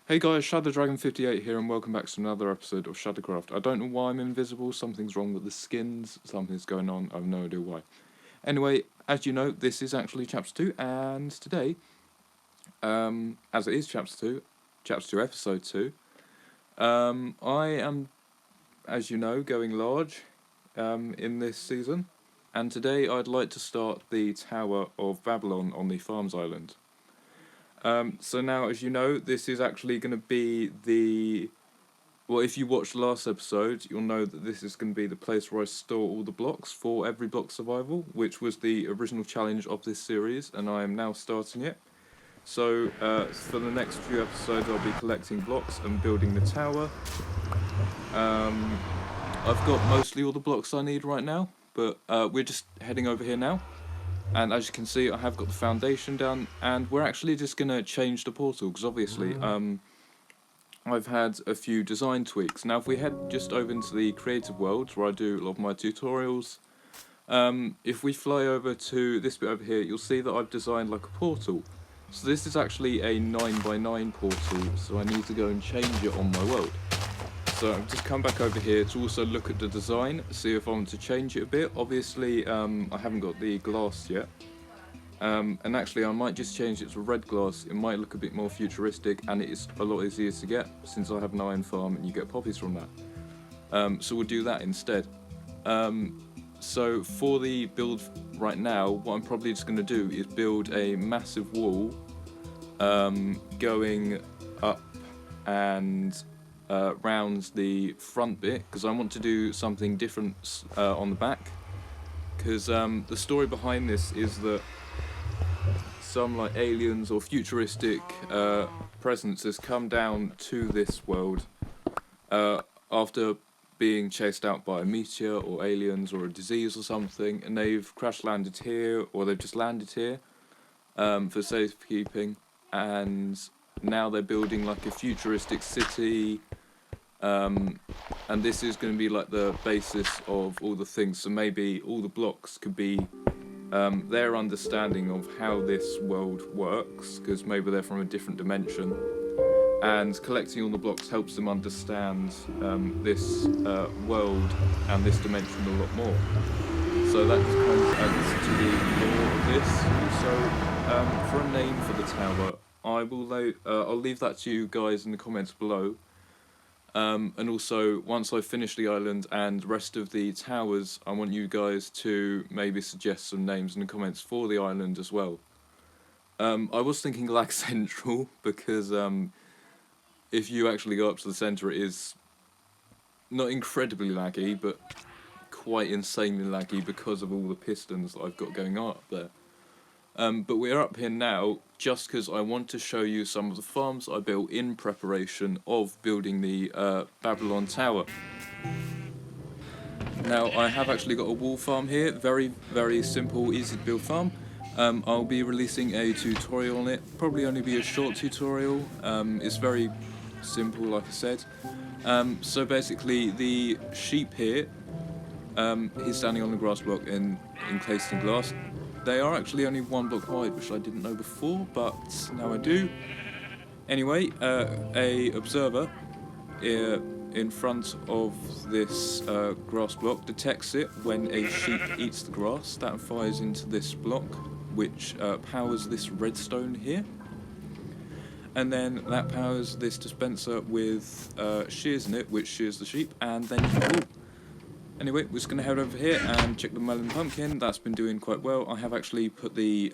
Hey guys, ShadowDragon58 here and welcome back to another episode of ShadowCraft. I don't know why I'm invisible, something's wrong with the skins, something's going on, I have no idea why. Anyway, as you know, this is actually Chapter 2, and today, as it is Chapter 2, Episode 2, I am, as you know, going large in this season, and today I'd like to start the Tower of Babylon on the Farms Island. So now, as you know, this is actually going to be the... Well, if you watched the last episode, you'll know that this is going to be the place where I store all the blocks for every block survival, which was the original challenge of this series, and I am now starting it. So, for the next few episodes, I'll be collecting blocks and building the tower. I've got mostly all the blocks I need right now, but we're just heading over here now. And as you can see, I have got the foundation done, and we're actually just going to change the portal, because obviously I've had a few design tweaks. Now if we head just over into the creative world, where I do a lot of my tutorials, if we fly over to this bit over here, you'll see that I've designed like a portal. So this is actually a 9x9 portal, so I need to go and change it on my world. So I've just come back over here to also look at the design, see if I want to change it a bit. Obviously, I haven't got the glass yet. And actually, I might just change it to red glass. It might look a bit more futuristic, and it is a lot easier to get, since I have an iron farm and you get poppies from that. So we'll do that instead. So for the build right now, what I'm probably just going to do is build a massive wall going up and round the front bit, because I want to do something different on the back, because the story behind this is that some like aliens or futuristic presence has come down to this world after being chased out by a meteor or aliens or a disease or something, and they've crash landed here, or they've just landed here for safekeeping, and now they're building like a futuristic city, and this is going to be like the basis of all the things. So maybe all the blocks could be their understanding of how this world works, because maybe they're from a different dimension, and collecting all the blocks helps them understand this world and this dimension a lot more. So that just kind of adds to the lore of this. So for a name for the tower, I'll leave that to you guys in the comments below. And also, once I finish the island and the rest of the towers, I want you guys to maybe suggest some names in the comments for the island as well. I was thinking Lag Central, because if you actually go up to the centre, it is not incredibly laggy, but quite insanely laggy because of all the pistons that I've got going on up there. But we're up here now just because I want to show you some of the farms I built in preparation of building the Babylon Tower. Now I have actually got a wool farm here, very, very simple, easy to build farm. I'll be releasing a tutorial on it, probably only be a short tutorial. It's very simple, like I said. So basically the sheep here, he's standing on the grass block and encased in glass. They are actually only one block wide, which I didn't know before, but now I do. Anyway, a observer in front of this grass block detects it when a sheep eats the grass. That fires into this block, which powers this redstone here. And then that powers this dispenser with shears in it, which shears the sheep, and then you can wool. Anyway, we're just going to head over here and check the melon pumpkin. That's been doing quite well. I have actually put the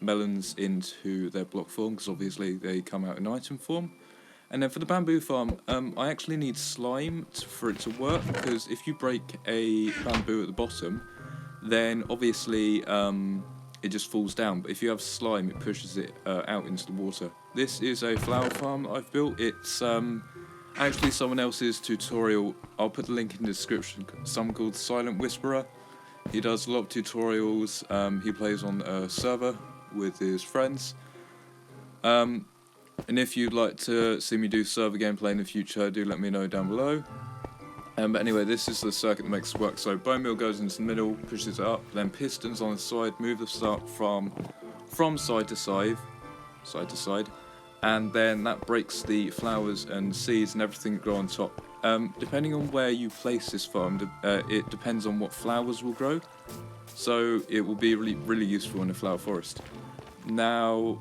melons into their block form, because obviously they come out in item form. And then for the bamboo farm, I actually need slime for it to work, because if you break a bamboo at the bottom, then obviously it just falls down. But if you have slime, it pushes it out into the water. This is a flower farm that I've built. It's actually someone else's tutorial. I'll put the link in the description. Someone called Silent Whisperer. He does a lot of tutorials. He plays on a server with his friends. And if you'd like to see me do server gameplay in the future, do let me know down below. But anyway, this is the circuit that makes it work. So bone meal goes into the middle, pushes it up, then pistons on the side move the start from side to side, and then that breaks the flowers and seeds and everything that grow on top. Depending on where you place this farm, it depends on what flowers will grow, so it will be really useful in a flower forest. Now,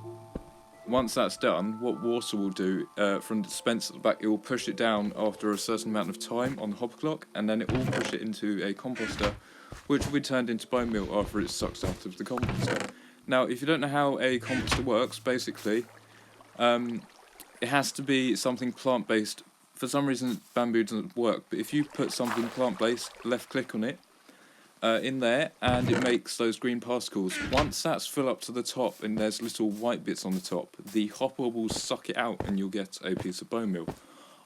once that's done, what water will do, from the dispenser at the back, it will push it down after a certain amount of time on the hopper clock, and then it will push it into a composter, which will be turned into bone meal after it's sucked out of the composter. Now, if you don't know how a composter works, basically, it has to be something plant-based. For some reason, bamboo doesn't work, but if you put something plant-based, left-click on it, in there, and it makes those green particles. Once that's full up to the top and there's little white bits on the top, the hopper will suck it out and you'll get a piece of bone meal.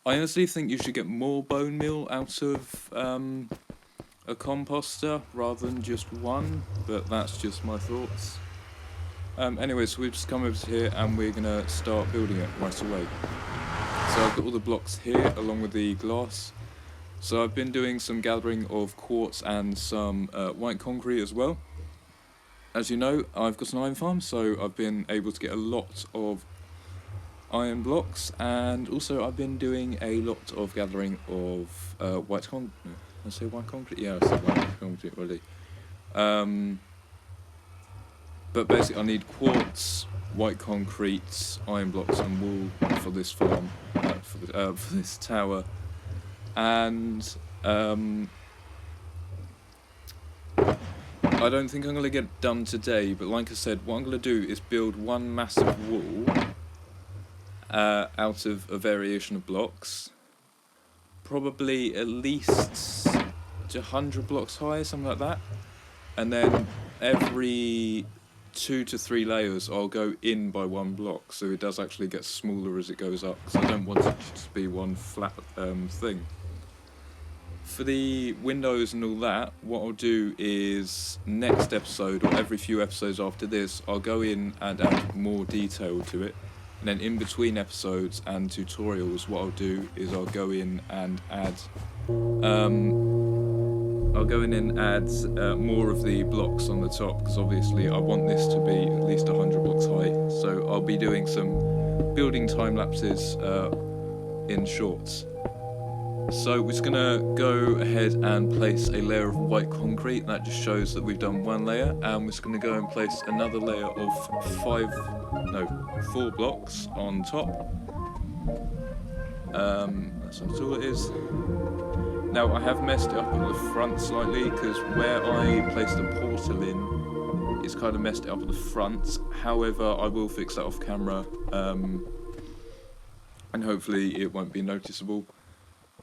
I honestly think you should get more bone meal out of a composter rather than just one, but that's just my thoughts. Anyway, so we've just come over to here and we're going to start building it right away. So I've got all the blocks here along with the glass. So I've been doing some gathering of quartz and some white concrete as well. As you know, I've got an iron farm, so I've been able to get a lot of iron blocks, and also I've been doing a lot of gathering of white concrete. Did I say white concrete? Yeah, I said white concrete already. But basically I need quartz, white concrete, iron blocks and wool for this farm, for this tower. And I don't think I'm going to get it done today, but like I said, what I'm going to do is build one massive wall out of a variation of blocks, probably at least 100 blocks high, something like that, and then every 2 to 3 layers I'll go in by one block, so it does actually get smaller as it goes up, because I don't want it to just be one flat thing. For the windows and all that, what I'll do is next episode, or every few episodes after this, I'll go in and add more detail to it. And then in between episodes and tutorials, what I'll do is I'll go in and add more of the blocks on the top, because obviously I want this to be at least 100 blocks high. So I'll be doing some building time lapses in shorts. So we're just going to go ahead and place a layer of white concrete. That just shows that we've done one layer, and we're just going to go and place another layer of 4 blocks on top. That's all it is. Now I have messed it up at the front slightly, because where I placed the portal in, it's kind of messed it up at the front. However, I will fix that off camera, and hopefully it won't be noticeable.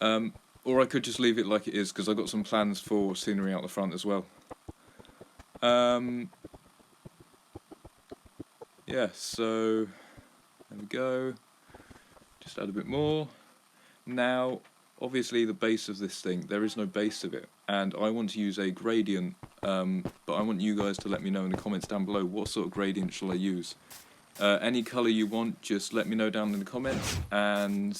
Or I could just leave it like it is, because I've got some plans for scenery out the front as well. Yeah, so there we go. Just add a bit more. Now, obviously the base of this thing, there is no base of it, and I want to use a gradient, but I want you guys to let me know in the comments down below what sort of gradient shall I use. Any colour you want, just let me know down in the comments, and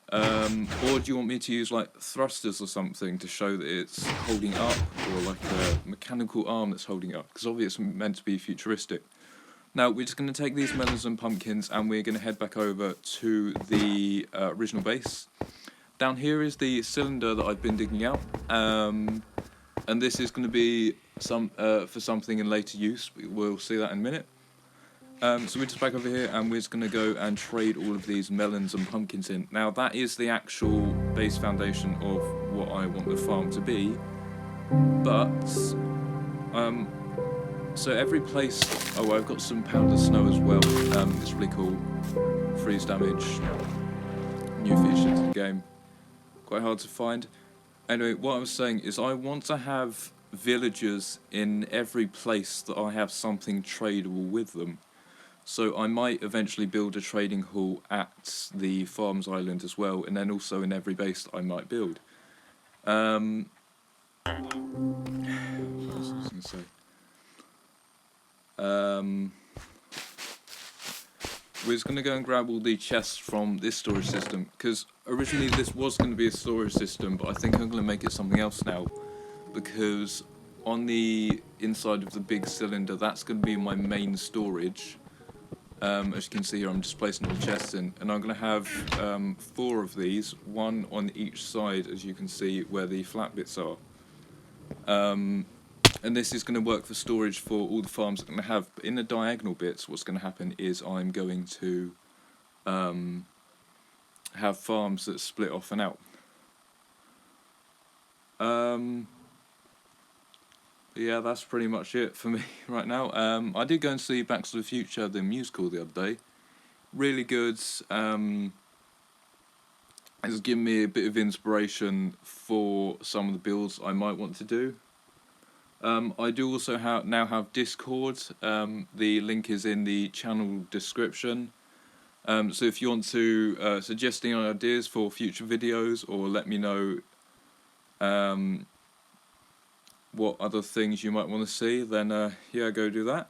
or do you want me to use like thrusters or something to show that it's holding up, or like a mechanical arm that's holding up, because obviously it's meant to be futuristic. Now we're just going to take these melons and pumpkins and we're going to head back over to the original base. Down here is the cylinder that I've been digging out, and this is going to be for something in later use. We'll see that in a minute. So we're just back over here and we're just going to go and trade all of these melons and pumpkins in. Now that is the actual base foundation of what I want the farm to be, but so every place, oh I've got some powdered snow as well, it's really cool, freeze damage, new feature to the game, quite hard to find. Anyway, what I was saying is I want to have villagers in every place that I have something tradable with them. So I might eventually build a trading hall at the Farms Island as well, and then also in every base that I might build. What was I going to say? We're just going to go and grab all the chests from this storage system, because originally this was going to be a storage system, but I think I'm going to make it something else now, because on the inside of the big cylinder, that's going to be my main storage. As you can see here, I'm just placing all the chests in, and I'm going to have 4 of these, one on each side, as you can see where the flat bits are. And this is going to work for storage for all the farms I'm going to have. But in the diagonal bits, what's going to happen is I'm going to have farms that split off and out. Yeah, that's pretty much it for me right now. I did go and see Back to the Future, the musical, the other day. Really good. It's given me a bit of inspiration for some of the builds I might want to do. I do also now have Discord. The link is in the channel description. So if you want to suggest any ideas for future videos, or let me know what other things you might want to see, then yeah, go do that.